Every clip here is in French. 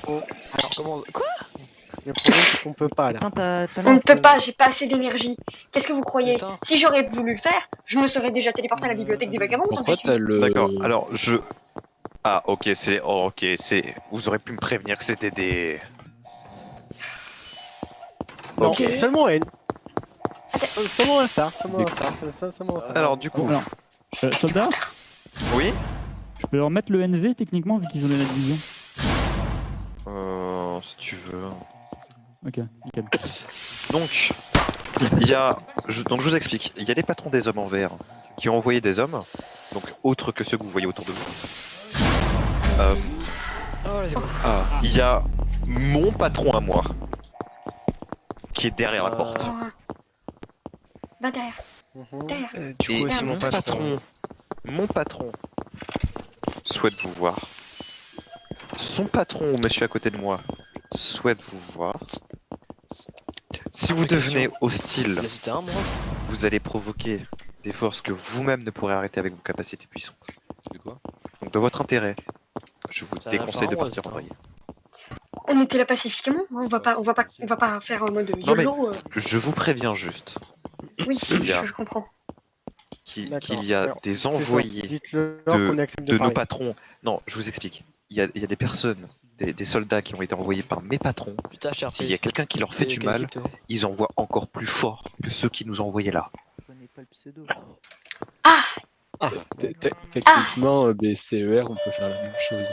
Bon. Alors, Comment... Quoi? le problème, c'est qu'on peut pas, là. Putain, t'as On ne peut pas, j'ai pas assez d'énergie. Qu'est-ce que vous croyez? Putain. Si j'aurais voulu le faire, je me serais déjà téléporté à la bibliothèque des vagabonds. tant Pourquoi pis. t'as le... D'accord, alors je... Ah, ok, c'est... Oh, ok, c'est... Vous aurez pu me prévenir que c'était des... Non, Ok. seulement N. Seulement un star, seulement un star. Seulement un star. Alors, du coup... Alors, soldat, Oui je peux leur mettre le NV techniquement vu qu'ils ont la vision. Si tu veux... Ok, nickel. Donc, il y a... Donc, je vous explique. Il y a des patrons des hommes en vert qui ont envoyé des hommes, donc autres que ceux que vous voyez autour de vous. Oh, let's go. Il y a mon patron à moi, qui est derrière la porte. Bah derrière, Mhm. derrière. Du Et coup, aussi, mon patron. mon patron souhaite vous voir. Son patron, ou monsieur à côté de moi, souhaite vous voir. Si vous devenez hostile, Là, c'était un, moi. vous allez provoquer des forces que vous-même ne pourrez arrêter avec vos capacités puissantes. C'est quoi? Donc, de votre intérêt, je vous Ça va déconseille de faire un partir en rose, vrille. On était là pacifiquement, on va pas faire en mode Non, mais- YOLO. Je vous préviens juste Oui, il y a- je comprends. D'accord. qu'il y a Alors, des c'est ça. envoyés Dites-le leur qu'on accepte de nos parler. patrons. Non, je vous explique. Il y a des personnes, des soldats qui ont été envoyés par mes patrons. Putain, cher S'il y a quelqu'un qui leur fait du mal, ils envoient encore plus fort que ceux qui nous ont envoyés là. Je connais pas le pseudo. Techniquement, BCER, on peut faire la même chose.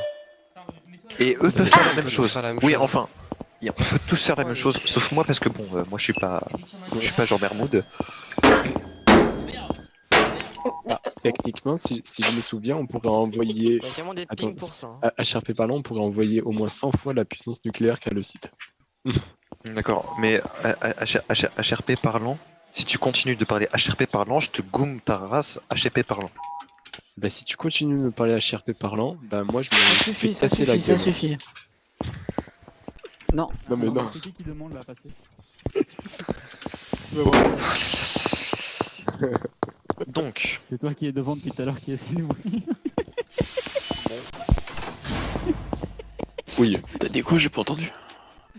Et eux Ça peuvent veut faire dire la même qu'on peut chose. faire la même Oui, chose. enfin, on peut tous faire la même chose, sauf moi parce que bon, moi je suis pas Jean Mermoud. Techniquement, si je me souviens, on pourrait envoyer... Il y a carrément des Attends, pings pour ça. HRP parlant, on pourrait envoyer au moins 100 fois la puissance nucléaire qu'a le site. D'accord, mais HRP parlant, si tu continues de parler HRP parlant, je te goume ta race HRP parlant. Bah si tu continues de me parler HRP parlant, bah moi je me Ça fais suffit, ça casser la suffit, ça gueule. suffit. Non, Non mais non. C'est qui demande là à passer? Donc, C'est toi qui es devant depuis tout à l'heure qui essaie de m'ouvrir. Oui. T'as dit quoi? J'ai pas entendu.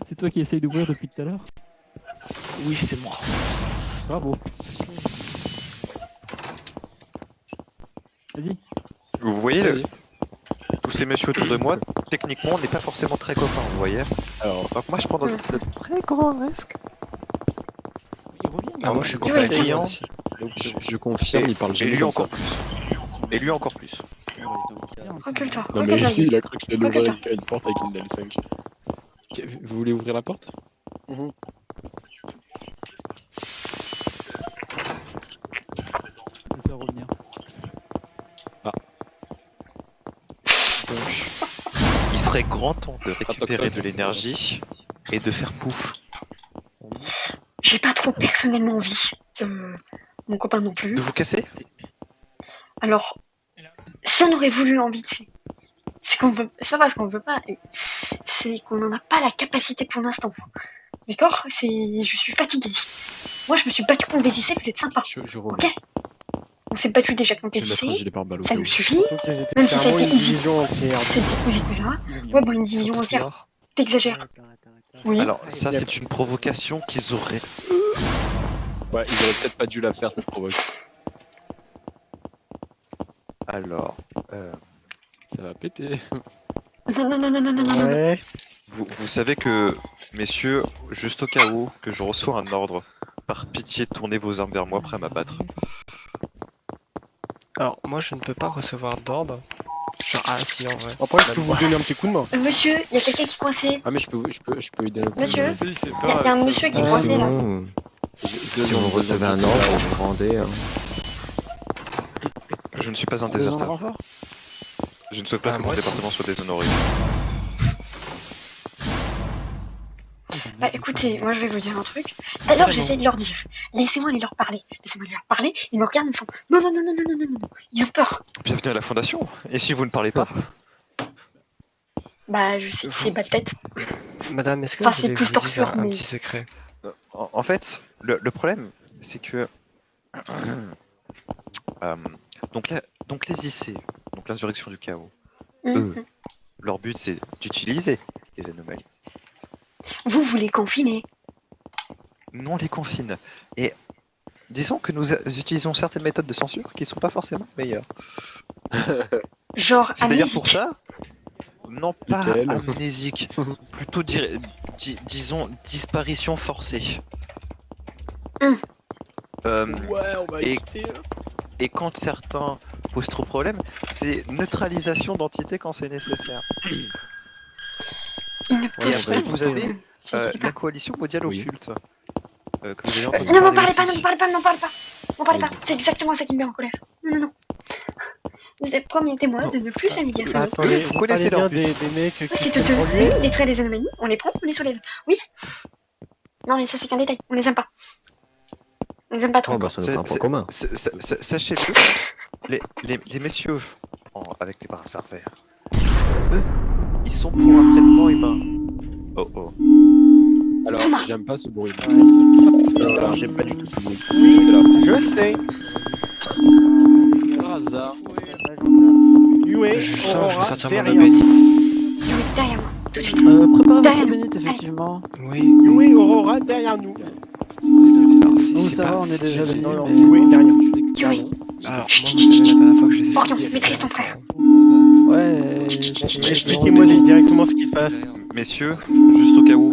C'est toi qui essaye d'ouvrir depuis tout à l'heure? Oui, c'est moi. Bravo. Vas-y. vous voyez tous ces messieurs autour de moi, techniquement on n'est pas forcément très copains, vous voyez. Alors, Donc moi je prends de très grands risques. Il revient. Ah, moi, je suis Oui, content. Client. je confirme, il parle Et jamais lui comme encore ça. plus. Et lui encore plus. Recule-toi, Non mais recule-toi. ici, il a cru qu'il allait Ok, ouvrir attends. une porte avec une L5. Ok, vous voulez ouvrir la porte? Mhm. Je vais faire revenir. Donc, il serait grand temps de récupérer de l'énergie et de faire pouf. J'ai pas trop personnellement envie. Mon copain non plus. De vous casser? Alors, si on aurait voulu en vite fait, c'est qu'on veut, c'est pas parce qu'on veut pas, c'est qu'on n'en a pas la capacité pour l'instant. D'accord? Je suis fatiguée. Moi, je me suis battue contre des IC, vous êtes sympa. Je reviens. Ok? On s'est battu déjà contre Je des vais mettre un IC, gilet pare-balles au ça cas nous où. suffit. Surtout qu'ils étaient Même si ça a clairement été une easy. division entière. C'était cousin cousin. Il revient. Ouais, bon, une division entière. T'exagères. Oui. Alors ça c'est une provocation qu'ils auraient. Ouais, ils auraient peut-être pas dû la faire cette provoque. Alors, Ça va péter. Non, non, non, non, non, non, non, non. Ouais. vous savez que, messieurs, juste au cas où que je reçois un ordre, par pitié tournez vos armes vers moi prêt à m'abattre. Alors, moi, je ne peux pas recevoir d'ordre. Genre, ah, si, en vrai. Après, je peux vous donner un petit coup de main. Monsieur, il y a quelqu'un qui est coincé. Ah mais je peux aider un peu. Monsieur, Si, il fait il y a un monsieur qui est coincé là. Sinon, si vous recevez un ordre, vous vous rendez. Je ne suis pas un Besoin de déserteur. renfort? Je ne souhaite pas Ah, que mon moi aussi. département soit déshonoré. Bah écoutez, moi je vais vous dire un truc. Alors j'essaie de leur dire, laissez-moi aller leur parler. Laissez-moi aller leur parler, ils me regardent, ils me font non, non, non, non, non, non, non, non. Ils ont peur. Bienvenue à la fondation. Et si vous ne parlez pas? Bah je sais que c'est bas de tête. Madame, est-ce que Enfin, vous c'est voulez que plus je vous dise torture, un mais- petit secret? En fait, le problème, c'est que donc les IC, donc l'insurrection du chaos, Mhm. leur but c'est d'utiliser les anomalies. Vous voulez confiner. Nous, on les confine. Et disons que nous utilisons certaines méthodes de censure qui sont pas forcément meilleures. Genre C'est d'ailleurs pour amnésique. ça, non pas Lesquelles amnésique, plutôt disons disparition forcée. Hum. Ouais, on va et- éviter. Et quand certains posent trop problème, c'est neutralisation d'entités quand c'est nécessaire. Il ne Et peut après, pas. vous avez Je ne dis pas. la coalition mondiale Oui. occulte. Que vous avez entendu Non, m'en parler parlez pas, aussi. n'en parlez pas, n'en parlez pas. N'en parlez pas. Vas-y. C'est exactement ça qui me met en colère. Non, non, non. Vous êtes premier témoin de ne plus jamais dire ça. Attendez, Vous vous connaissez parlez leur bien des mecs qui C'est sont tout pollués. oui, détruire des anomalies, on les prend, on les soulève. Oui. Non, mais ça c'est qu'un détail, on les aime pas. On les aime pas trop. Oh bah ça nous fait un point commun. Sachez-le, les messieurs avec les brassards verts, eux, ils sont pour un traitement humain. Oh oh. Alors, Thomas. j'aime pas ce bruit. Alors, j'aime pas du tout ce bruit. Oui, je sais. Par hasard. Yue, Je sens, je vais Aurora, sortir mon derrière. bénite. Yuri, derrière moi, tout de suite. Préparez Derrière votre nous. bénite, effectivement. Oui. Yue, Aurora, derrière nous. Alors, Nous, ça va, on est déjà bénis. bénis, Non, mais... Yue, derrière. Yuri, Alors, moi, vous savez, la dernière fois que je les ai Orion, sortis, maîtrise ton frère. Ouais... Expliquez-moi directement ce qui se passe. Messieurs, juste au cas où.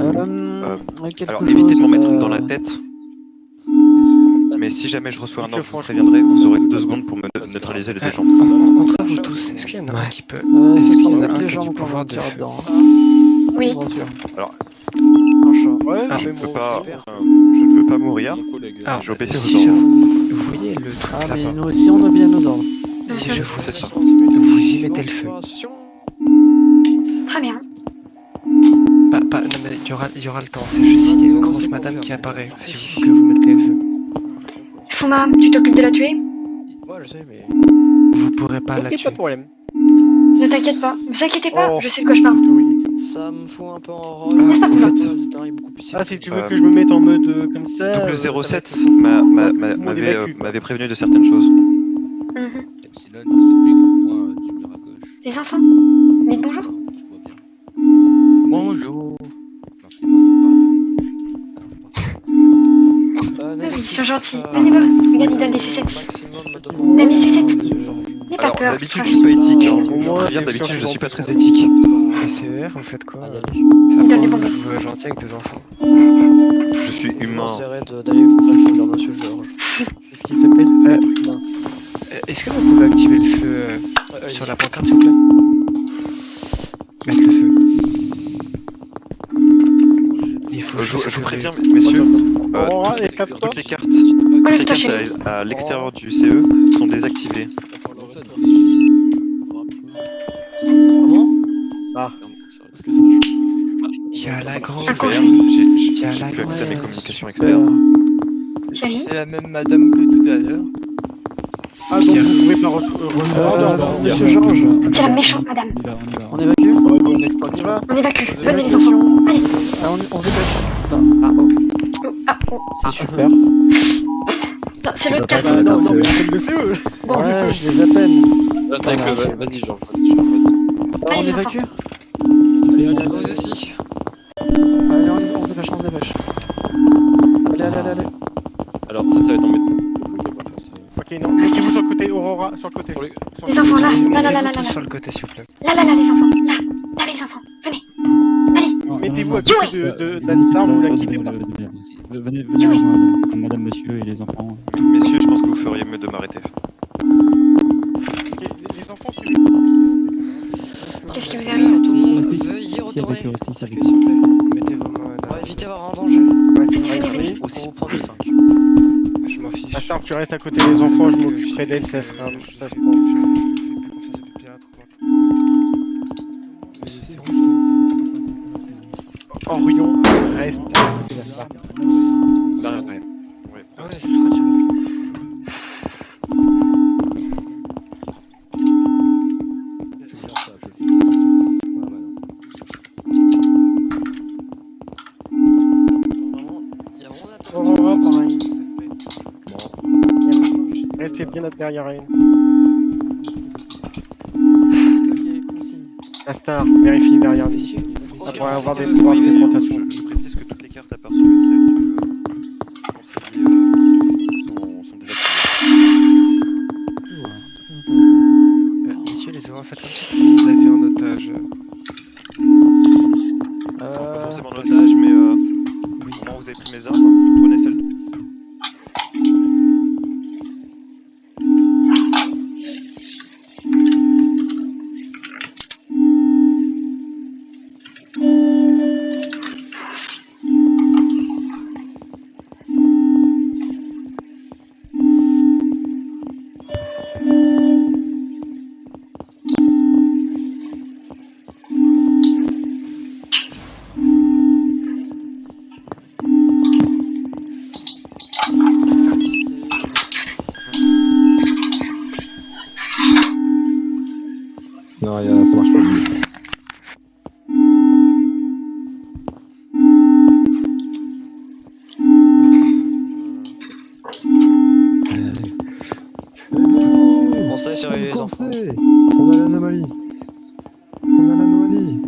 quelque Alors évitez de m'en chose, mettre une dans la tête. Mais si jamais je reçois un ordre, je vous préviendrai. Vous aurez 2 secondes pour me neutraliser les deux jambes. Entre vous tous, est-ce qu'il y en a un qui peut... ce Est-ce qu'il y sera en a avec un les qui a du jambes qu'on pouvoir va de tirer feu dedans. Oui. Bien sûr. Ouais, Ah, Je mais ne peux bon, pas, super. je ne veux pas mourir. Mon collègue. Alors, J'obéis aux si je ordres. vous voyez le truc Ah, mais là-bas, nous aussi, on obéit à nos ordres. si je vous... C'est ça. Vous y mettez le feu. Très bien. Non, mais il y aura le temps, c'est juste s'il y a une grosse madame qui apparaît, si vous, que vous mettez le feu. Fuma, tu t'occupes de la tuer? Moi, je sais, mais. Vous pourrez pas la Ok, pas tuer. de problème. Ne t'inquiète pas, vous inquiétez pas, Oh. je sais de quoi je parle. Oui. Ça me fout un peu en rôle. N'est-ce pas, en Fuma? fait, C'est un beaucoup plus Ah, si tu veux que je me mette en mode comme ça. Double ça va 07 être- m'avait m'avait prévenu de certaines choses. Mhm. Epsilon, c'est le point du mur à gauche. Les enfants, dites bonjour. Tu vois bien. Bonjour. Non, c'est moi qui parle. Oui, ils sont gentils. Venez voir, regarde, ils donnent des sucettes. Donne des sucettes. N'aie pas Alors peur. d'habitude je suis pas éthique, hein. Au Je moins, préviens, c'est d'habitude sûr je que suis pas j'en très éthique. Et CER, vous faites quoi Allez, Ils donnent les bonbons. Vous êtes gentil avec des enfants. Je suis humain. j'essaierai d'aller vous traiter vers Monsieur Georges. C'est ce qui s'appelle être humain. Est-ce que vous pouvez activer le feu sur la pancarte, s'il vous plaît? Mettre le feu. Il faut Je juste vous que- préviens, messieurs, Aurora, toutes éclate-toi. les cartes, Enlève les ta cartes chaîne. à l'extérieur du CE sont désactivées. Comment Ah. Il y a la grande... Un Super, congé. j'ai plus accès à mes communications externes. Chérie, C'est la même madame que tout à l'heure. Ah, donc vous pouvez pas recevoir Monsieur Georges, c'est la méchante madame. on évacue On y va. On évacue. Venez les enfants. Allez. Ah, on se dépêche. Ah, oh, Oh, ah, oh. c'est super. Non, c'est l'autre Bah, carte. bah, Non, non, non, c'est- c'est le CE. Bon, Ouais, je les appelle. Vas-y, Jean. Vas-y. On les évacue. Vous aussi. Allez, on se dépêche, on se dépêche. Allez. Alors, ça va être en métro. Ok, non, mettez-vous sur le côté, Aurora, sur le côté. Pour les- Sur les le enfants, côté. là. Là, là, là, Mettez-vous là, tous là. sur le côté, s'il vous plaît. Là, là, là, les enfants. Là. Là, les enfants. Venez. Mettez-vous à côté d'Alstar, vous la quittez pas. Venez, Oui. rejoindre madame, monsieur et les enfants. Messieurs, je pense que vous feriez mieux de m'arrêter. Ok, les enfants, suivez. Qu'est-ce qui vous arrive? Tout le monde Merci. veut y Si retourner. avec eux aussi, si avec S'il vous plaît. Mettez vos mains On va là. éviter d'avoir un danger. Ouais, Venez. Aussi, On vous prend le 5. je m'en fiche. Alstar, tu restes à côté des enfants, je m'occuperai d'elle, ça sera. Ça se prend. Je fais plus confiance au pirate, Orion reste à côté d'Alstar. Ouais. Ah ouais, juste retirer. Il y a vraiment d'attente. Aurora, pareil. Restez bien derrière elle. Ok, consigne. Alstar, vérifie derrière lui. Messieurs, Ça pourrait avoir des pouvoirs de téléportation. Je précise que toutes les cartes à part celles du conseiller sont désactivées. Messieurs les aurores, faites comme ça. Vous avez en otage. Pas forcément en otage, mais au moment où vous avez pris mes armes, prenez celle de... Non, ça marche pas. Conseil sur les enfants. On a l'anomalie. On a l'anomalie.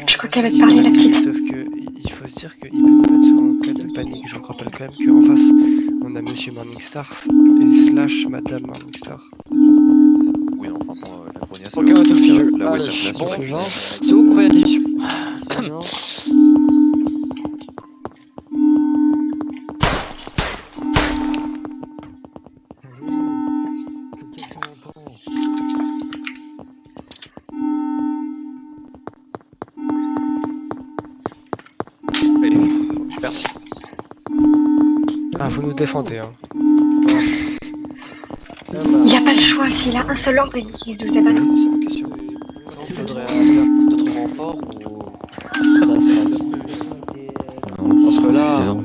Je crois qu'elle va te parler, la petite. Sauf que il faut se dire qu'il peut nous mettre sur un cas de panique. Je vous rappelle quand même qu'en face, on a Monsieur Morningstar et slash Madame Morningstar. Oui, enfin bon, la grognasse... Ok, on a tout figé. Là où Allez, est sa bon, place. c'est où qu'on va la division? Merci. Ah, vous nous défendez, hein. Il a pas le choix, s'il a un seul ordre, il nous abat. C'est ma question. Il faudrait d'autres renforts ou... Ça. Parce que là...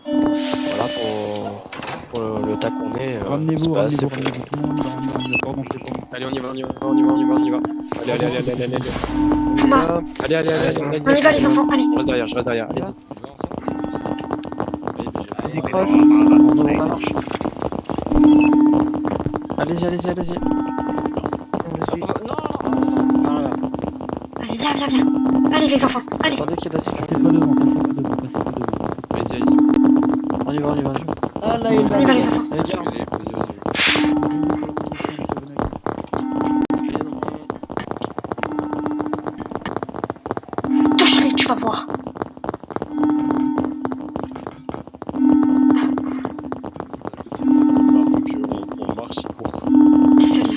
Voilà, pour le tas qu'on est, c'est Ramenez-vous, pas assez ramenez-vous, pour... ramenez-vous, tout le monde, pardon, c'est bon. Allez, on y va, on y va, on y va, on y va, on y va. Allez. Fuma, Allez, on y va les enfants, allez. Je reste derrière, allez-y. Décroche. On ouvre la marche. Allez-y. Voilà. Allez, viens. Allez les enfants, allez. Attendez qu'il y ait de la sécurité. Passez pas devant, passez pas devant. Allez-y. On y va. On y va les enfants. Allez, gars. Touche-les, tu vas voir. C'est marrant qu'on marche, il court. Désolé.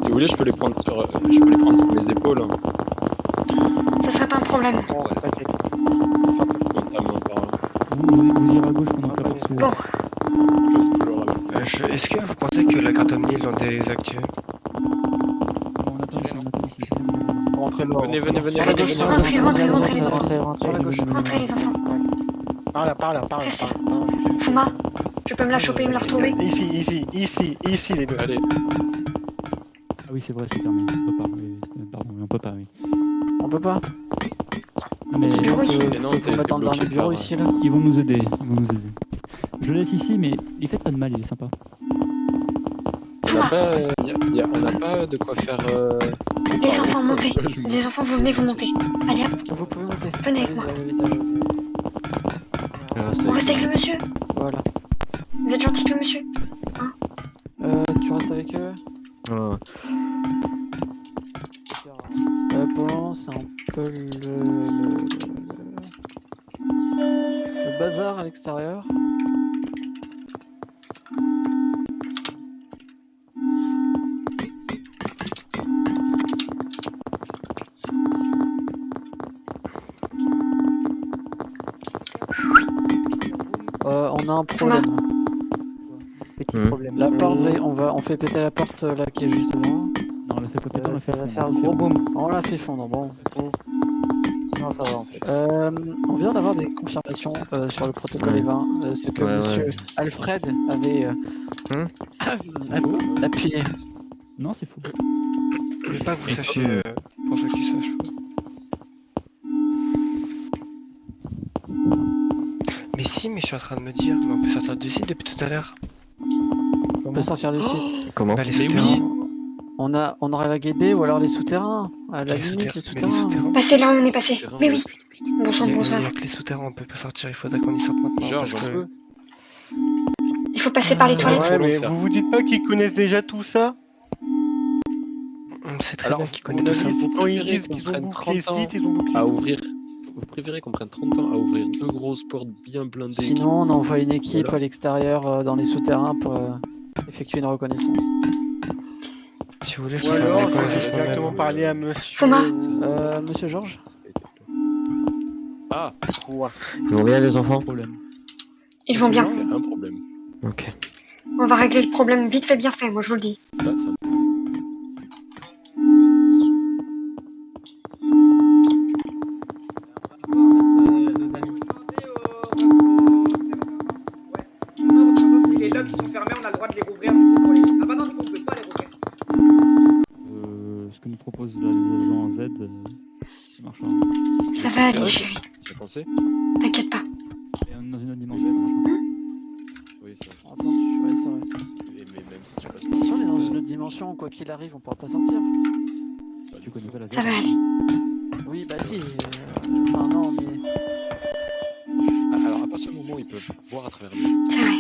Si vous voulez, je peux les prendre sur mes épaules. Ça serait pas un problème. Notamment par Vous irez à gauche pendant que la porte s'ouvre. Bon. Est-ce que vous pensez que la carte Omni l'ont désactivée? On attend ici. Rentrez là. Venez. Rentrez les enfants. Sur la gauche. Rentrez les enfants. Par là. Restez là. Fuma, tu peux me la choper et me la retrouver? Ici les deux. Allez, Ah oui, c'est vrai, c'est fermé. On peut pas. Pardon, on peut pas, oui. On peut pas. Mais c'est bureau ici. Mais non, Il faut t'es mettre dans bloqué le bureau par- ici là. Ils vont nous aider. Je le laisse ici, mais il fait pas de mal, il est sympa. on n'a pas de quoi faire... Les enfants, montez. Les enfants, vous venez, vous montez. Allez hop, Vous pouvez monter. venez avec moi. Allez, à l'étage. On reste avec le monsieur. Voilà. Vous êtes gentil avec le monsieur. Tu restes avec eux. Ah. Pour le moment, c'est un peu le bazar à l'extérieur. On a un problème. Petit problème. La porte, on fait péter la porte là qui est juste devant. Non, on l'a fait pas péter, on l'a fait Ça va fondre. faire un gros boom. On l'a fait fondre, bon. Non, ça va en fait. On vient d'avoir des confirmations sur le protocole Ouais. E20, ce que Ouais, monsieur ouais. Alfred avait appuyé. Non, c'est faux. voulais pas que vous sachiez, pour ceux qui sachent pas. Mais si, mais je suis en train de me dire, mais on peut sortir du site depuis tout à l'heure. On peut sortir du site. Comment? Bah, les Mais souterrains. On aurait la guet ou alors les souterrains. À la Les limite, les mais souterrains. Passez là où on est passé. Terrain, Mais ouais, oui. putain. Bon sang, Il y bonsoir. a que les souterrains, on peut pas sortir, il faudrait qu'on y sorte maintenant. Georges, parce on que... peut. Il faut passer par les Ouais, toilettes. Ouais, mais faire. vous vous dites pas qu'ils connaissent déjà tout ça? On sait très Alors, bien qui On connaît a tout ça. dit, Vous quand ils préférez disent qu'on qu'ils ont prenne bouclé les 30 ans sites, ils ont bouclé. à ouvrir. Vous préférez qu'on prenne 30 ans à ouvrir 2 grosses portes bien blindées. Sinon, on envoie une équipe Voilà. à l'extérieur dans les souterrains pour effectuer une reconnaissance. Si vous voulez, je Ou peux faire la alors, reconnaissance directement moi-même. parler à monsieur. Foma. Monsieur Georges? Ah, Ouais. Ils vont bien les enfants? Problème. Ils vont bien. c'est un problème. Ok. On va régler le problème vite fait, bien fait, moi je vous le dis. Là, ça... Les logs qui sont fermés, on a le droit de les rouvrir. Ah bah non, du coup, on peut pas les rouvrir. Ce que nous proposent là, les agents Z, ça marchera. Ça va aller, chérie. Tu as pensé? T'inquiète pas. Et on est dans une autre dimension, ça marchera. Oui, ça. Entendu, ouais, c'est vrai. Mais même si tu passes Mais si on est dans une autre dimension, quoi qu'il arrive, on pourra pas sortir. Tu connais pas la Ça Z, va aller. Oui, bah si. Enfin, non, mais. Alors, à partir du moment où ils peuvent voir à travers nous, C'est vrai.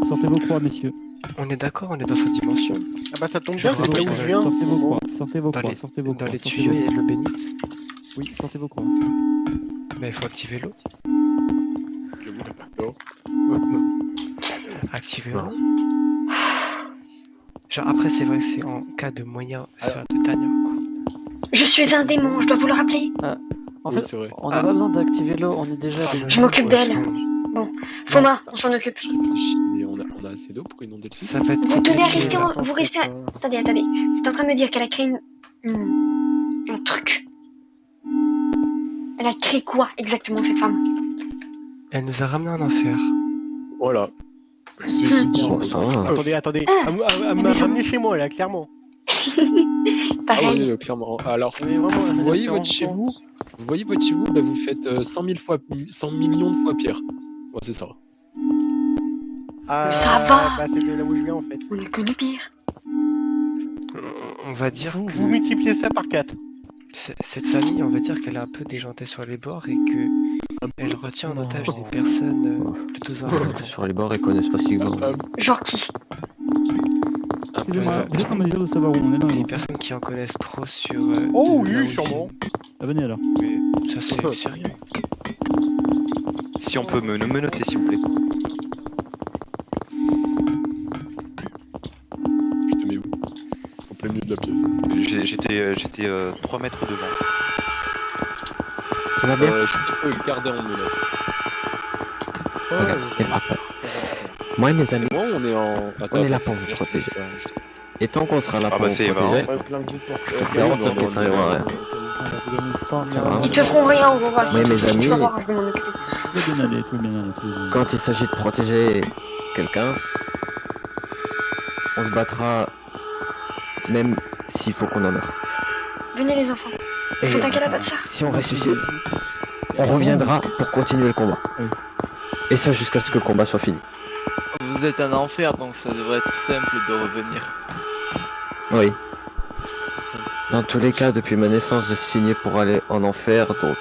Sortez vos croix, messieurs. On est d'accord, on est dans cette dimension. Ah bah ça tombe Je bien, vous c'est là où rappelle je quand viens. Sortez vos Bon. croix, sortez vos Dans croix, les- sortez vos croix. Dans les sortez tuyaux, vos- il y a de l'eau bénite. Oui, sortez vos croix. Mais il faut activer l'eau. je vous d'accord. Activer l'eau. Genre après, c'est vrai que c'est en cas de moyen de Tania, quoi. Je suis un démon, je dois vous le rappeler. En Oui, fait, c'est vrai. on n'a pas besoin d'activer l'eau, on est déjà. Je m'occupe d'elle. Foma, on s'en occupe. Je réfléchis, mais on a assez d'eau pour inonder le site. Ça va être Vous tenez à compliqué. rester en... Vous restez... Attendez. Vous êtes en train de me dire qu'elle a créé un truc. Elle a créé quoi exactement, cette femme? Elle nous a ramené en enfer. Voilà. C'est dit. Bon, ça va. Attendez. Ah. Elle m'a ramené chez moi, là, clairement. Ah Pareil. oui, clairement. Alors, On est vraiment- vous voyez clairement- votre chez vous? Vous voyez votre chez vous? Bah, vous faites 100 millions de fois pire. Ouais, c'est ça. Ah, Ça va. bah, c'est de là où je viens, en fait. On est connu pire. On va dire Vous que multipliez ça par 4. cette famille, on va dire qu'elle est un peu déjantée sur les bords et que elle retient en otage des personnes plutôt importantes. Sur les bords, ils connaissent pas Sigmar. Genre qui? Après, Excusez-moi, ça... vous êtes en mesure de savoir où on est dans Des les personnes qui en connaissent trop sur. Oh de là où oui, ils sûrement. Ah, venez alors. viennent. Mais ça, c'est rien. Si on peut me noter, s'il vous plaît. Je te mets où? En plein milieu de la pièce. J'étais 3 mètres devant. Ça va bien? Je peux le garder en menottes. Regarde, n'aie pas peur. Moi et mes amis, Moi, on est en... on est là pour vous protéger. Et tant qu'on sera là Ah pour bah, vous c'est protéger, marrant. je peux te garantir qu'il t'arrivera rien. Ça va? Ils te feront rien, on va voir. Oui, mes Tu vas amis. voir, je vais m'en occuper. Tout va bien aller, tout va bien aller. tout va bien. Quand il s'agit de protéger quelqu'un, on se battra même s'il faut qu'on en meure. Venez les enfants. Et Faut t'inquiéter à votre soeur. si on ressuscite, on reviendra pour continuer le combat. Oui. Et ça jusqu'à ce que le combat soit fini. Vous êtes un enfer, donc ça devrait être simple de revenir. Oui. Dans tous les cas, depuis ma naissance, j'ai signé pour aller en enfer, donc...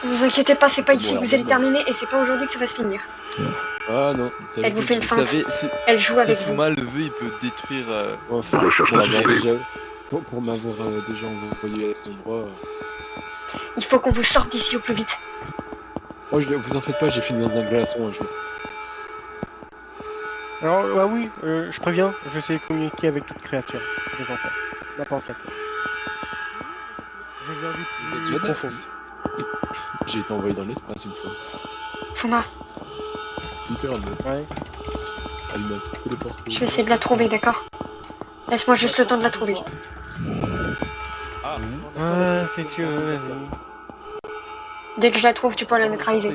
Vous inquiétez pas, c'est pas ici Bon, que vous allez bon. terminer et c'est pas aujourd'hui que ça va se finir. Ah non, c'est Elle vous fait une Vous feinte. savez, Elle joue si avec vous. Fuma le veut, il peut détruire... Enfin, pour m'avoir déjà envoyé à cet endroit... Il faut qu'on vous sorte d'ici au plus vite. Oh, vous en faites pas, j'ai fini dans un glaçon un jour. Alors, bah oui, je préviens, je sais communiquer avec toute créature. Les enfants. N'importe laquelle. Je viens Vous êtes du déjà plus profond. défoncé. J'ai été envoyé dans l'espace une fois. Fuma, Littéralement. Ouais. Elle m'a téléporté. je vais essayer de la trouver, d'accord? Laisse-moi juste le temps de la trouver. Ah, si tu veux, vas-y. Dès que je la trouve, tu pourras la neutraliser.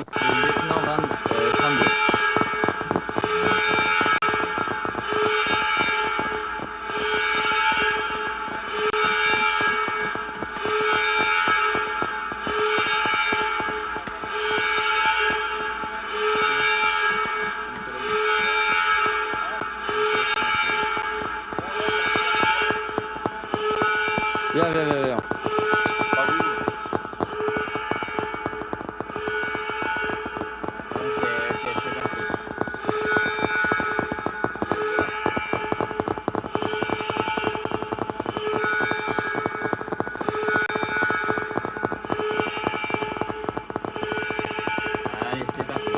Viens, viens, viens, viens. Allez, c'est parti.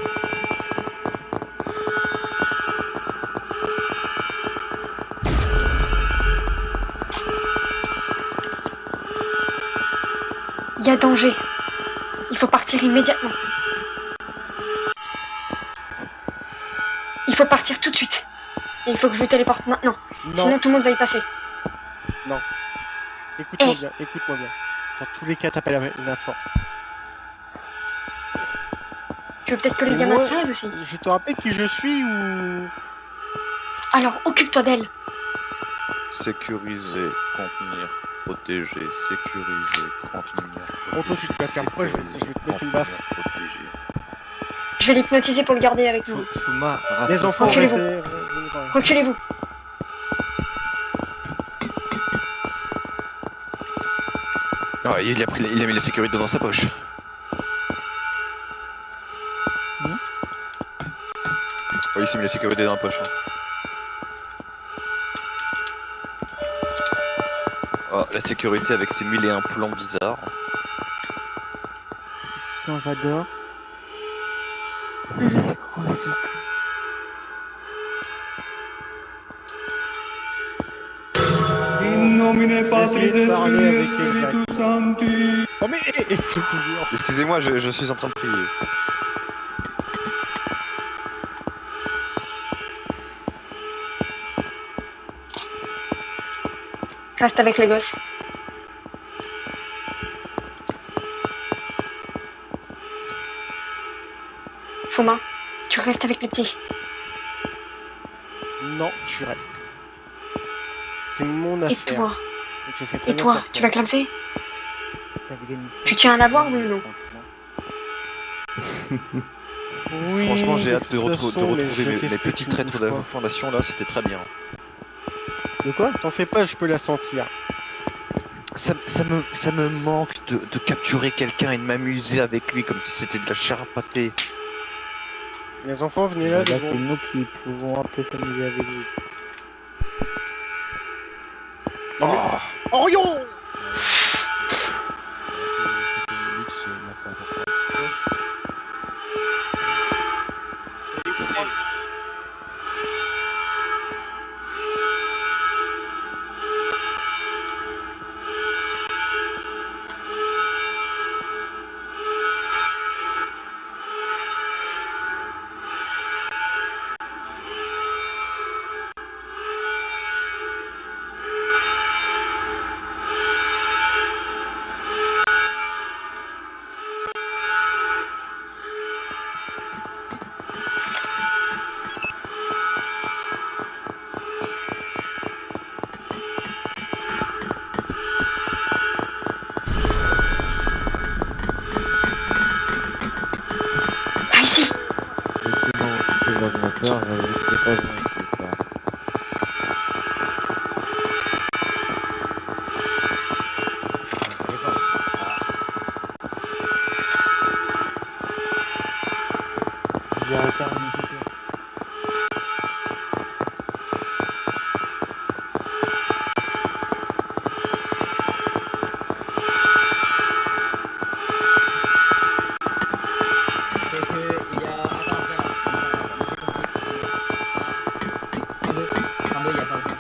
Il y a danger. Il faut partir immédiatement. Il faut partir tout de suite. Et il faut que je vous téléporte maintenant. Non, Sinon tout le monde va y passer. écoute-moi Eh. bien, écoute-moi bien. Dans tous les cas, t'appelles la force. Tu veux peut-être que les Mais gamins moi- crèvent aussi. Je te rappelle qui je suis ou... Alors occupe-toi d'elle. Sécuriser, contenir, protéger, sécuriser, contenir. Bon, toi, tu te vas faire quoi? Je vais te mettre une baffe. Protéger. Je vais l'hypnotiser pour le garder avec nous. Fuma, Les enfants, Reculez-vous. restez- Reculez-vous. Ah, il a mis la sécurité dans sa poche. Oui, il s'est mis la sécurité dans la poche. Oh, la sécurité avec ses 1001 plans bizarres. Quand j'adore. Oh mais Excusez-moi, je suis en train de prier. Reste avec les gosses. Fuma, tu restes avec les petits. Non, je reste. C'est mon Et affaire. toi? Donc je sais très Et bien toi? pourquoi. Tu vas clamser? Tu tiens à l'avoir, oui ou non? Oui, Franchement, j'ai de hâte de, toute retrouver façon, mais je mes t'explique petits une traîtres de la fois. fondation là, c'était très bien. De quoi? T'en fais pas, je peux la sentir. Ça me manque de capturer quelqu'un et de m'amuser avec lui comme si c'était de la chair à pâté. Les enfants, venez là, Là, devant. c'est nous qui pouvons un peu s'amuser avec vous. Orion! Ah, ici! Laissez-moi occuper l'ordinateur, vous n'écoutez pas, vous n'écoutez pas. Il y a un retard nécessaire. C'est que il y a. Attends, j'ai compris. 32, il y a pas besoin.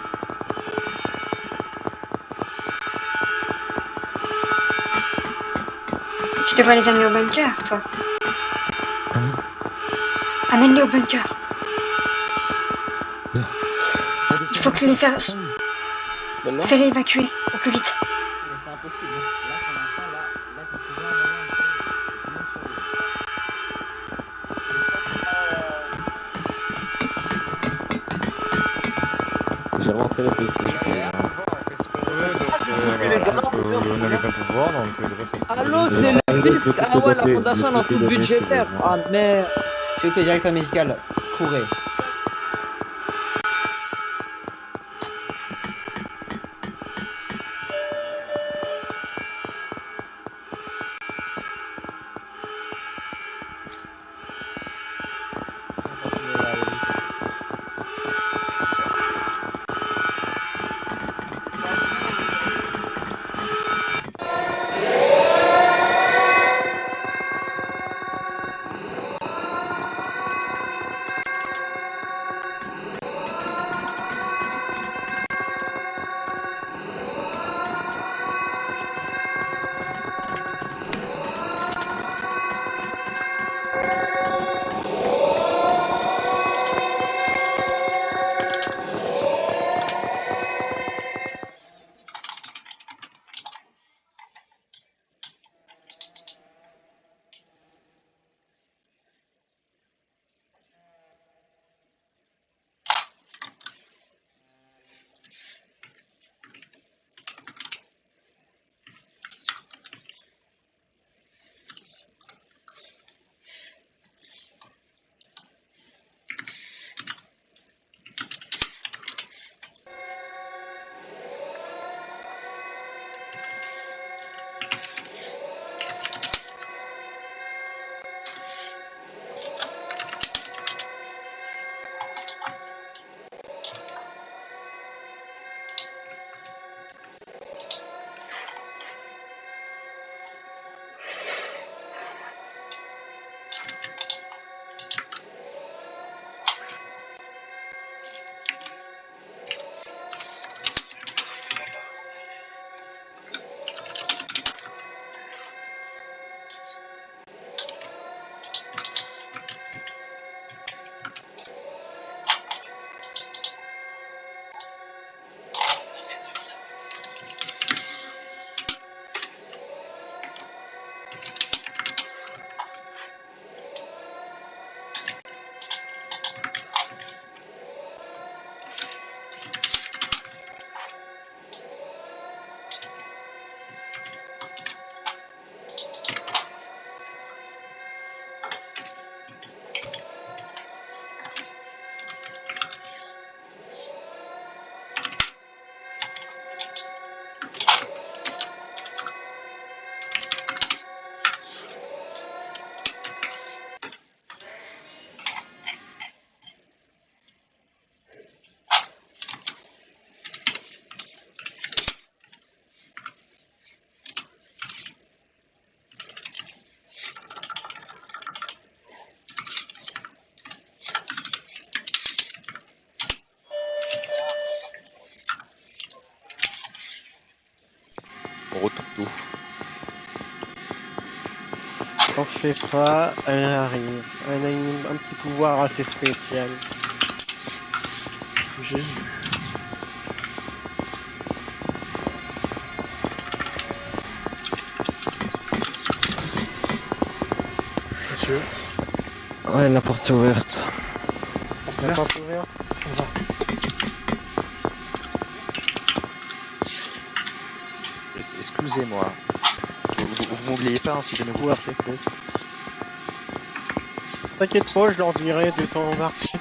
Tu devrais les amener au bunker, toi. Amène-les au bunker. Il faut que les faire... Fais-les évacuer au plus vite. Mais c'est impossible. Là, pour l'instant, là, faut trouver un moyen de faire- J'ai relancé le PC. Allô, c'est le fisc. Ah ouais, la fondation elle a tout budgétaire. Ah merde. S'il vous plaît, directeur médical, courez. Rototo. T'en fais pas, elle arrive. Elle a un petit pouvoir assez spécial. Jésus. Monsieur. Ouais, la porte est ouverte. La porte est ouverte. Excusez-moi. Vous m'oubliez pas hein, si jamais vous partez, please. T'inquiète pas, je leur dirai de t'en embarquer.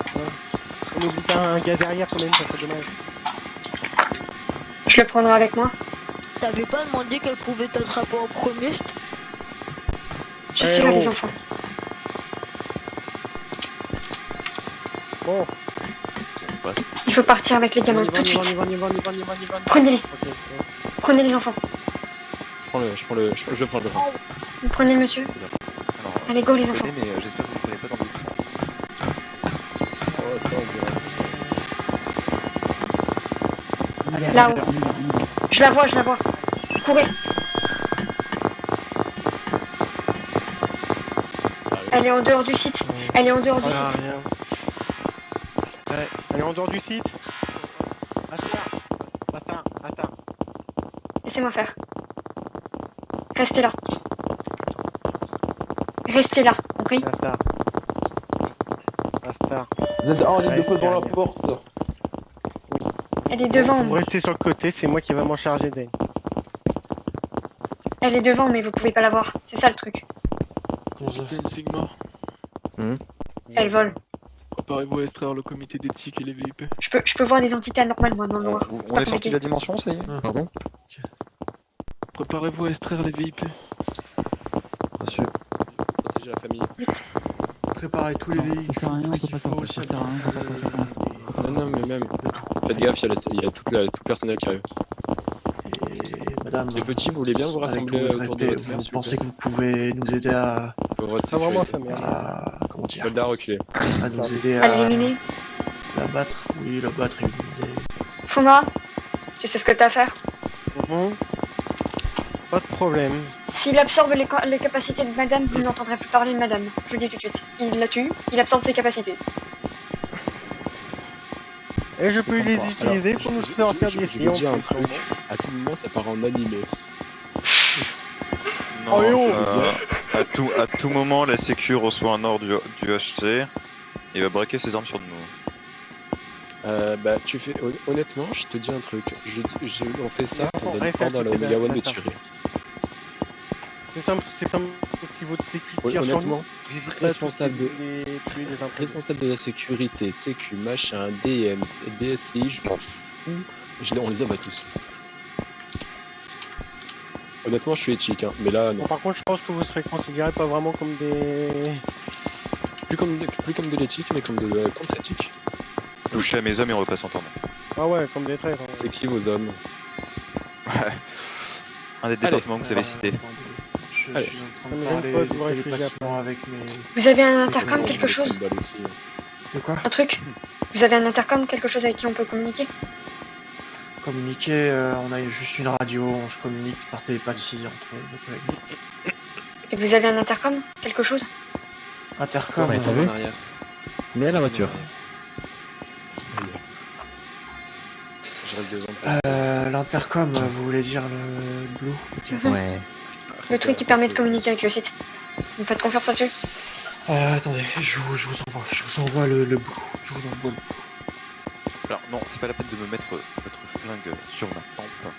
On n'oublie pas un gars derrière quand même, ça serait dommage. Je le prendrai avec moi. T'avais pas demandé qu'elle pouvait t'attraper en premier? Je suis là, les enfants. Bon. Il faut partir avec les gamins tout de suite. Prenez-les. Prenez les enfants. Je prends le vent. Vous prenez le monsieur. Allez, go les enfants. Mais j'espère que vous ne prenez pas dans doute. Oh, ça, on verra ça. Là-haut. Je la vois, je la vois. Courez. Elle est en dehors du site. Elle est en dehors du site. Ouais, elle est en dehors du site. Attends. Laissez-moi faire. Restez là. Restez là, compris? Basta. Vous êtes en ligne de feu devant la porte. Elle est devant. Vous restez sur le côté, c'est moi qui va m'en charger d'elle. Elle est devant, mais vous pouvez pas la voir. C'est ça le truc. Capitaine Sigma, Elle vole. préparez-vous à extraire le comité d'éthique et les VIP. Je peux voir des entités anormales, moi, dans le noir. C'est On pas est sorti de la compliqué. dimension, ça y est? Pardon? Préparez-vous à extraire les VIP. Monsieur. Protégez la famille. Préparez tous les véhicules. Ça sert à rien, on peut pas sortir. Ça sert à rien, on peut pas sortir pour l'instant. Non, mais même. Faites gaffe, il y a tout le personnel qui arrive. Et madame, Les petits, vous voulez bien vous avec rassembler tout votre autour de respect, votre mère, vous s'il vous pensez plaît? que vous pouvez nous aider à, Pour votre Ça vraiment sécurité. ça, merde. comment dire, Soldats reculés. à nous aider À à l'éliminer. la battre? Oui, la battre. éliminer. Fuma, tu sais ce que t'as à faire? Pas de problème. S'il absorbe les capacités de madame, vous n'entendrez plus parler de madame. Je vous le dis tout de suite. Il la tue, il absorbe ses capacités. Et je peux les Alors, utiliser pour nous sortir d'ici je en vous dis un plus. truc. À tout moment, ça part en animé. Non, Oh, à tout moment, la Sécu reçoit un ordre du HC. Il va braquer ses armes sur nous. Bah, tu fais. Honnêtement, je te dis un truc. On fait ça, on donne Reste à ordre à la côté de Omega One de la- tirer. C'est simple. Si votre sécu tire sur nous, Honnêtement, j'hésite pas à responsable de- tuer des imprévus. responsable de la sécurité, sécu, machin, DM, DSI, je m'en fous. On les abat tous. Honnêtement, je suis éthique, hein, mais là, non. Bon, par contre, je pense que vous serez considérés pas vraiment comme des... Plus comme de l'éthique, mais comme de la contre-éthique. Touchez à mes hommes et on repasse en temps. Ah ouais, comme des traîtres. C'est qui vos hommes? Un des départements que vous avez cité. Je Allez. suis en train Ça de me parler gêne pas de de vous réfugier télépathiquement avec mes... Vous avez un intercom, quelque chose? Une balle aussi. De quoi? Un truc? Vous avez un intercom, quelque chose avec qui on peut communiquer? Communiquer, on a juste une radio, on se communique par télépathie entre nos collègues. Et vous avez un intercom, quelque chose? Intercom, Ouais, t'as vu? Mais à la voiture. Je reste devant. l'intercom, vous voulez dire le blue? Ok. Ouais. Le truc qui permet de communiquer avec le site. Vous me faites confiance là-dessus? Attendez, je vous envoie le blue. Je vous envoie le blue. Alors, non, c'est pas la peine de me mettre votre flingue sur ma tempe.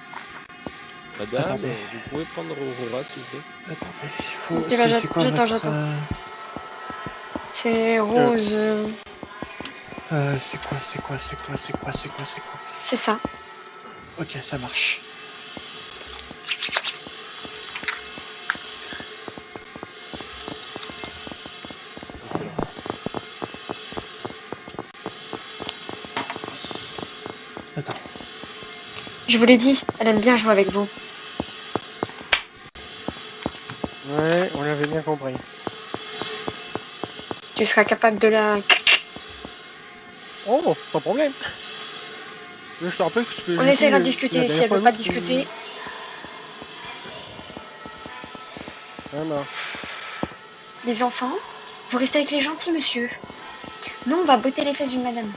Madame, Attendez. vous pouvez prendre Aurora, s'il vous plaît? Attendez, il faut... Ok, bah, c'est quoi j'attends, votre... j'attends. C'est rose. c'est quoi? C'est ça. Ok, ça marche. Attends. Je vous l'ai dit, elle aime bien jouer avec vous. Ouais, on l'avait bien compris. Tu seras capable de la... Oh, sans problème. Je te rappelle que ce que On j'ai essaiera de dit, discuter. la Si dernière elle veut fois, pas discuter, Voilà. Les enfants, vous restez avec les gentils, monsieur. Nous, on va botter les fesses d'une madame.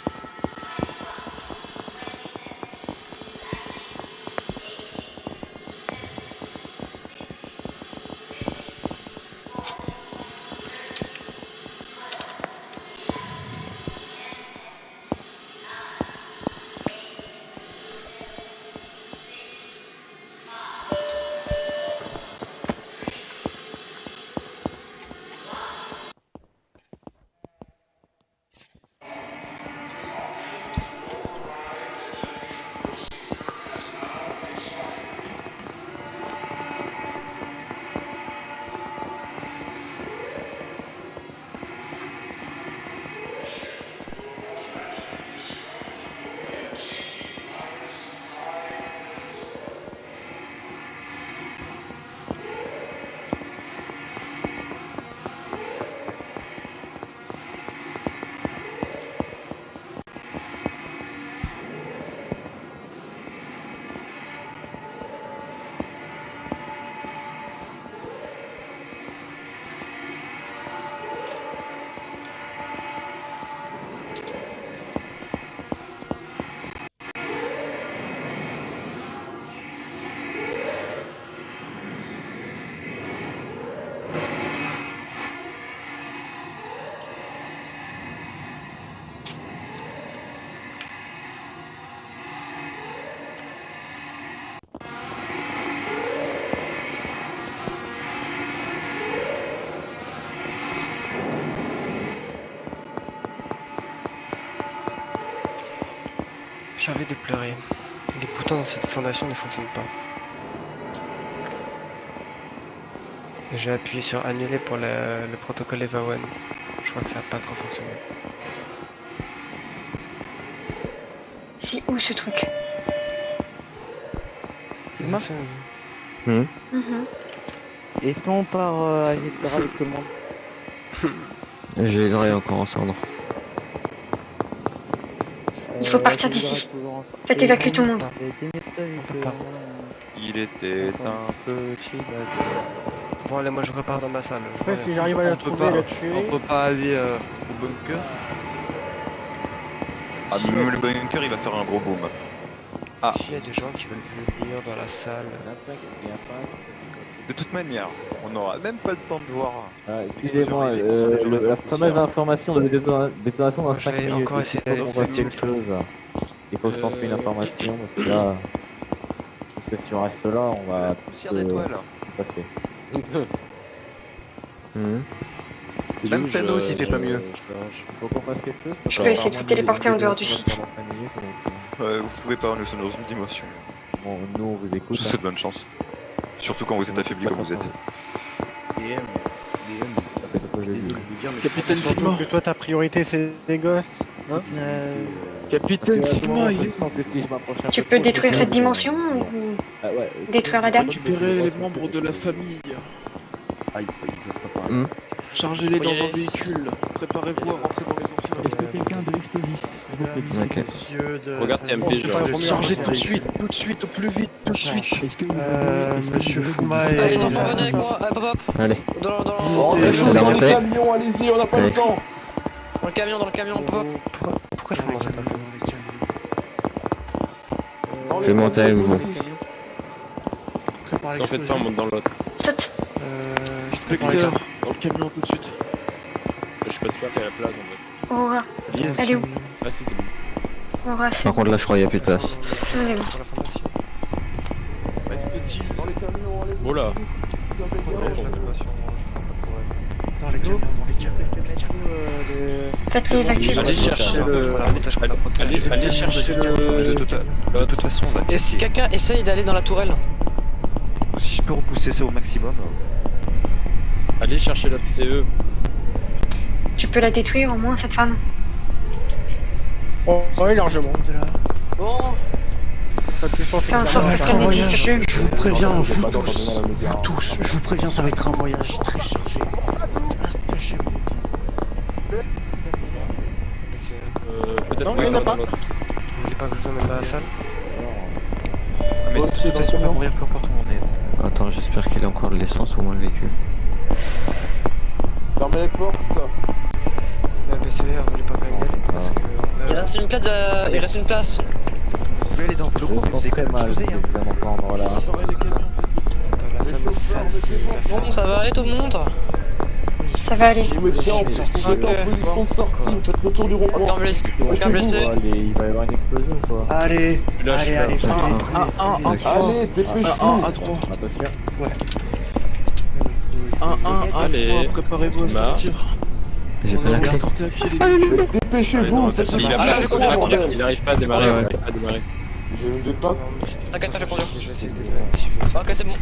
J'ai envie de pleurer. Les boutons dans cette fondation ne fonctionnent pas. Et j'ai appuyé sur annuler pour le protocole EVA 1. Je crois que ça n'a pas trop fonctionné. C'est où ce truc? Sigma Hmm. Mhm. Est-ce qu'on part à Hector avec tout le monde? J'ai les oreilles encore en cendres. Il faut partir d'ici. Faites évacuer tout le monde. Il était un petit bateau. Bon allez, moi je repars dans ma salle. Je Après, reviens. si j'arrive à la On peut trouver, pas, la tuer. on peut pas aller au bunker. Ah, même le bunker, il va faire un gros boom. Ah, S'il y a des gens qui veulent venir dans la salle. de toute manière, on n'aura même pas le temps de voir. Excusez-moi, la fameuse information de détonation dans 5 Je vais minutes. encore Est-ce qu'il essayer faut qu'on fasse d'essayer quelque chose? Il faut que je transmette une information parce que là. Parce que si on reste là, on va Poussière d'étoiles. tout passer. Hmm. Même Thanos, il fait pas mieux. Il faut qu'on fasse quelque chose. Je peux essayer de vous téléporter en dehors du site. Pendant 5 minutes, donc, Vous pouvez pas, nous sommes dans une dimension. bon, nous on vous écoute. Je vous souhaite bonne chance. Surtout quand vous êtes affaibli comme vous êtes. Capitaine Surtout Sigma. que toi, ta priorité, c'est les gosses. Hein Capitaine Sigma, il Tu peux détruire cette dimension ou détruire la dame? récupérer les membres de la famille. Hmm. Chargez-les dans un véhicule. Préparez-vous à rentrer dans les amphitheâtres. Est-ce que quelqu'un a de l'explosif s'il vous plaît? Ok. Regarde TMP, chargez tout de suite, au plus vite, tout de suite. Est-ce que vous avez- Monsieur Fuma Allez, les enfants, venez avec moi. Hop, hop, hop. Allez. Dans Je te la montée. allez-y, on n'a pas le temps. le camion, hop, hop. Pourquoi il faut manger là? Je vais monter avec vous. Si on fait pas, on monte dans l'autre. Saute. Inspecteur, dans le camion tout de suite. Je suis pas sûr qu'il y a la place en fait. Aurora. Lise. Elle est où? Ah si, c'est bon. Aurora, c'est Par contre là je crois qu'il n'y a plus de place. tout le monde est bon. Pour la fondation. Reste-t-il Oh là. Faites-les évacuer. Allez chercher le... Allez chercher le... De toute façon, on va Et si quelqu'un essaye d'aller dans la tourelle? si je peux repousser ça au maximum. Allez chercher la PE. Tu peux la détruire au moins, cette femme. Oh, oui, largement. Bon, Pas plus fort que Fais en ça. sorte qu'elle n'existe plus. Je vous préviens, vous tous, je vous préviens, ça va être un voyage très chargé. Attachez-vous. Peut-être Non, il y en a pas. Vous voulez pas que je vous emmène dans la salle? Mais de toute façon, on va mourir peu importe où on est. Attends, j'espère qu'il a encore de l'essence au moins le véhicule. Fermez les portes. La BCR, on voulait pas quand même y aller parce que. Il reste une place. Il reste une place. Vous pouvez aller dans vos locaux, mais vous avez quand même explosé. Hein. Voilà. Dans la fameuse salle de la ferme. Bon, ça va aller tout le monde? Ça va aller. Je me tiens en position de sortie, faites le tour du rond-point. Aucun blessé. Aucun blessé. Il va y avoir une explosion quoi. Allez, allez, allez, Allez, dépêchez-vous. À 3. Ouais. 1, Allez, préparez-vous à sortir. J'ai On pas la va clé. sortir à pied les gars. Dépêchez-vous, faites Il le arrive pas à démarrer. Ouais, ouais. Il arrive pas à démarrer. Je ne vais pas. T'inquiète pas, je vais conduire. Je vais essayer de désactiver ça. Ok, c'est bon.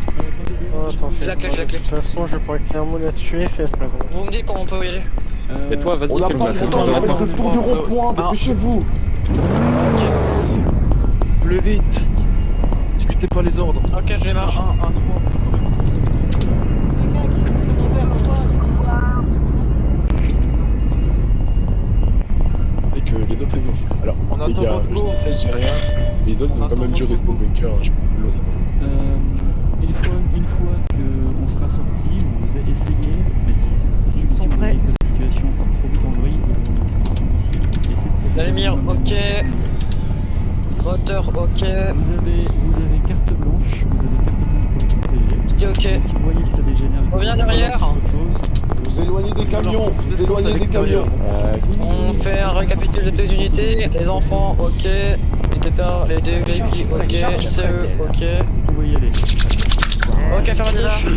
Oh, t'en fais J'ai la clé, pas. j'ai la clé. De toute façon, je pourrais clairement la tuer, c'est à ce raison. Vous me dites quand on peut y aller. Et toi, vas-y, On n'a fais-le. pas le temps avec le tour du rond-point, dépêchez-vous. Plus vite. Discutez pas les ordres. Ok, je démarre. 1, 3. Et que les autres, ils ont. Alors, On les attend gars, votre je go. dis ça, j'ai rien. Les autres, ils ont quand même dû rester au bunker. Hein, je peux plus long. Une fois qu'on sera sorti, vous essayez, mais si c'est possible, si vous voyez que la situation part trop vite en vrille, d'ici, essayez de La lumière, ok. Moteur, ok. Vous avez carte blanche pour le protéger. C'était ok. Si vous voyez que ça dégénère, Reviens derrière. autre chose, Vous éloignez des camions, vous éloignez des camions. On fait un récapitule de toutes les unités. Les enfants, ok. Les départ, les DVI, ok. CE, ok. vous pouvez y aller. Ok, affirmatif.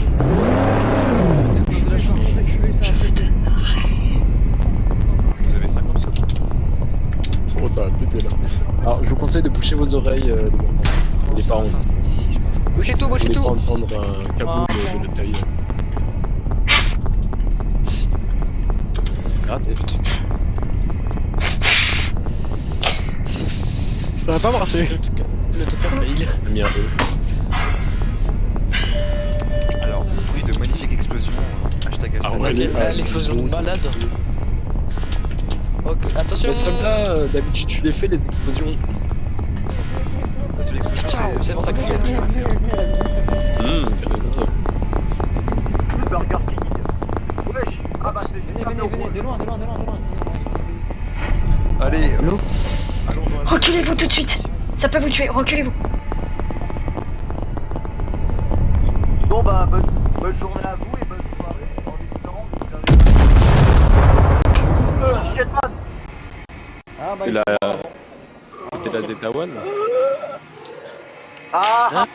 Vous avez 50 secondes. Oh, ça va péter là. Alors, je vous conseille de boucher vos oreilles les enfants. Les parents aussi. Bouchez tout, bouchez Vous tout. voulez prendre un câble de la taille. Raté. Ça va pas marcher. Le truc a failli. Merde. Alors, bruit de magnifique explosion. Hashtag Ah hashtag. ouais, Ok, l'explosion de malade. Ok, attention. Les soldats, d'habitude, tu les fais les explosions. C'est l'explosion, C'est pour ça que je fais. Burger King. Wesh. Ah bah c'est Venez, de loin. Allez, Reculez-vous tout de suite. Ça peut vous tuer, reculez-vous. Bon bah bonne journée à vous et bonne soirée. En espérant que vous avez... Shitman. Ah bah, C'est la... C'était la Zeta One. Ah.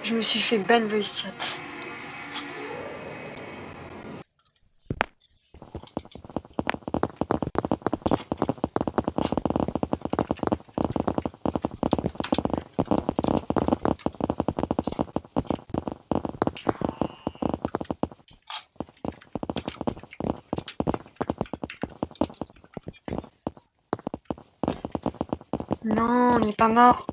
Je me suis fait ban voice chat. Non, on n'est pas mort.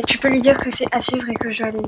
Tu peux lui dire que c'est à suivre et que je dois aller